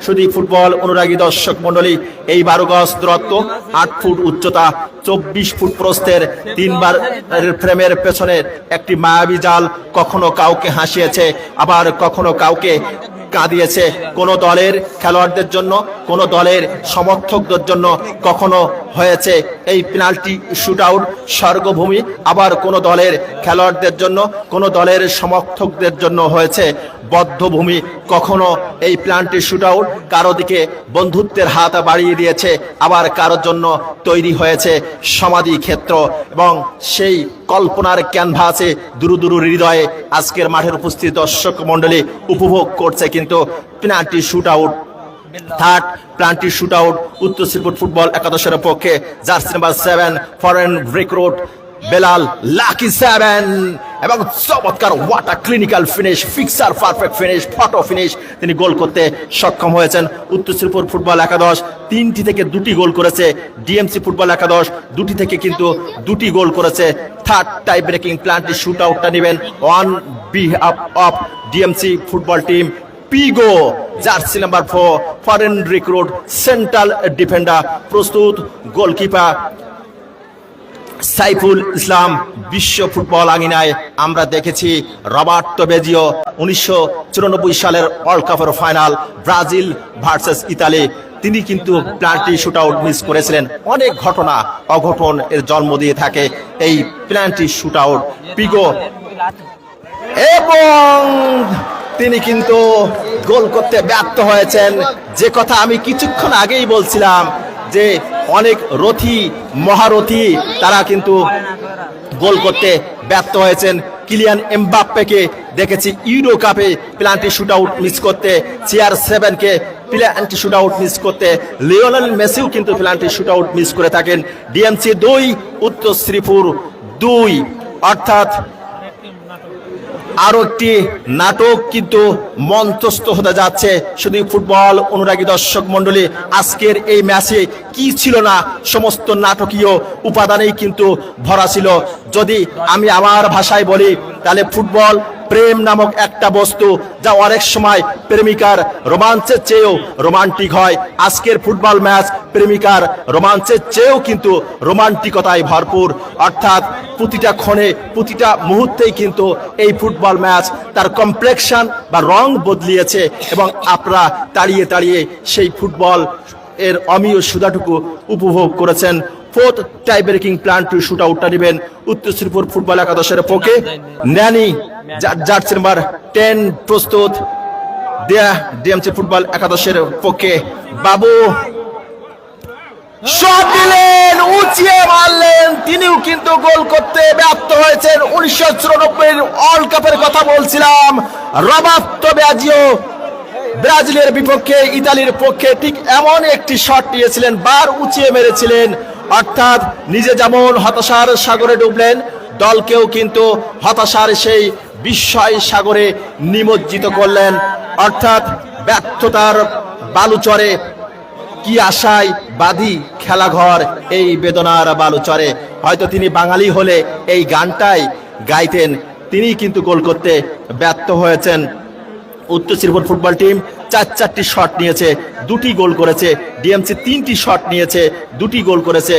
শুধু ফুটবল অনুরাগী দর্শক মণ্ডলী, এই 12 গজ দূরত্ব, 8 ফুট উচ্চতা, 24 ফুট প্রস্থের, 3 বার ফ্রেমের পেছনে একটি মায়াবী জাল কখনো কাউকে হাসিয়েছে, আবার কখনো কাউকে কাঁদিয়েছে। কোনো দলের খেলোয়াড়দের জন্য, কোনো দলের সমর্থকদের জন্য কখনো হয়েছে এই পেনাল্টি শুট আউট স্বর্গভূমি, আবার কোনো দলের খেলোয়াড়দের জন্য, কোনো দলের সমর্থকদের জন্য হয়েছে বদ্ধভূমি। কখনো এই পেনাল্টি শুট আউট কারো দিকে বন্ধুত্বের হাত বাড়িয়ে দিয়েছে, আবার কারোর জন্য তৈরি হয়েছে সমাধি ক্ষেত্র। এবং সেই কল্পনার ক্যানভাসে দুরু দুরু হৃদয়ে আজকের মাঠের উপস্থিত দর্শক মণ্ডলী উপভোগ করছে কিন্তু penalty shoot out. Third penalty shoot out উত্তর শ্রীপুর ফুটবল একাদশের পক্ষে jersey number 7 foreign recruit Belal lucky 7, এবং চমৎকার water clinical finish, fixer perfect finish, photo finish তিনি গোল করতে সক্ষম হয়েছেন। উত্তর শ্রীপুর ফুটবল একাদশ 3টি থেকে 2টি গোল করেছে, ডিএমসি ফুটবল একাদশ 2টি থেকে কিন্তু 2টি গোল করেছে। Third tie breaking penalty shoot আউটটা নেবেন on behalf of DMC football team Pigo, jersey number 4 foreign recruit central defender. প্রস্তুত গোলকিপার সাইফুল ইসলাম। বিশ্ব ফুটবল আঙিনায় আমরা দেখেছি রবার্তো বেজিও 1994 সালের ওয়ার্ল্ড কাপের ফাইনাল ব্রাজিল ভার্সেস ইতালি, তিনি কিন্তু পেনাল্টি শুট আউট মিস করেছিলেন। অনেক ঘটনা অঘটন এর জন্ম দিয়ে থাকে এই পেনাল্টি শুট আউট পিগো, এবং তিনি কিন্তু গোল করতে ব্যর্থ হয়েছেন। যে কথা আমি কিছুক্ষণ আগেই বলছিলাম যে অনেক রথী মহারথী তারা কিন্তু গোল করতে ব্যর্থ হয়েছেন। কিলিয়ান এমবাপ্পেকে দেখেছি ইউরো কাপে পেনাল্টি শুট আউট মিস করতে, CR7কে পেনাল্টি শুট আউট মিস করতে, লিওনেল মেসিও কিন্তু পেনাল্টি শুট আউট মিস করে থাকেন। ডিএমসি 2 উত্তর শ্রীপুর 2, অর্থাৎ আরো একটি নাটক কিন্তু মঞ্চস্থ হতে যাচ্ছে। শুধু ফুটবল অনুরাগী দর্শক মণ্ডলী, আজকের এই ম্যাচে কি ছিল না, সমস্ত নাটকীয় উপাদানেই কিন্তু ভরা ছিল। যদি আমি আমার ভাষায় বলি তাহলে ফুটবল প্রেম নামক একটা বস্তু যা অনেক সময় প্রেমিকার রোমাঞ্চের চেয়েও রোমান্টিক হয়। আজকের ফুটবল ম্যাচ প্রেমিকার রোমাঞ্চের চেয়েও কিন্তু রোমান্টিকতায় ভরপুর, অর্থাৎ প্রতিটা ক্ষণে প্রতিটা মুহূর্তেই কিন্তু এই ফুটবল ম্যাচ তার কমপ্লেকশন বা রং বদলিয়েছে, এবং আপনারা তাড়িয়ে তাড়িয়ে সেই ফুটবল এর অমীয় সুধাটুকু উপভোগ করেছেন। Fourth tie breaking penalty shoot আউটটা নেবেন উত্তর শ্রীপুর ফুটবল একাদশের পক্ষে ন্যানি, জার্সি নাম্বার 10 প্রস্তুত ডিএমসি ফুটবল একাদশের পক্ষে বাবু শট দিলেন, উঁচিয়ে মারলেন, তিনিও কিন্তু গোল করতে ব্যর্থ হয়েছেন। 1994 ওয়ার্ল্ড কাপের কথা বলছিলাম, রবার্তো বেজিও ব্রাজিলের বিপক্ষে ইতালির পক্ষে ঠিক এমন একটি শট নিয়েছিলেন, বার উঁচিয়ে মেরেছিলেন। অর্থাৎ নিজে যেমন হতাশার সাগরে ডুবলেন, দলকেও কিন্তু হতাশার সেই বিস্ময় সাগরে নিমজ্জিত করলেন। অর্থাৎ ব্যর্থতার বালুচরে কি আশায় বাঁধি খেলাঘর, এই বেদনার বালুচরে। হয়তো তিনি বাঙালি হলে এই গানটাই গাইতেন। তিনি কিন্তু গোল করতে ব্যর্থ হয়েছেন। উত্তর শ্রীপুর ফুটবল টিম 4টি শট নিয়েছে, 2টি গোল করেছে। ডিএমসি 3টি শট নিয়েছে, 2টি গোল করেছে।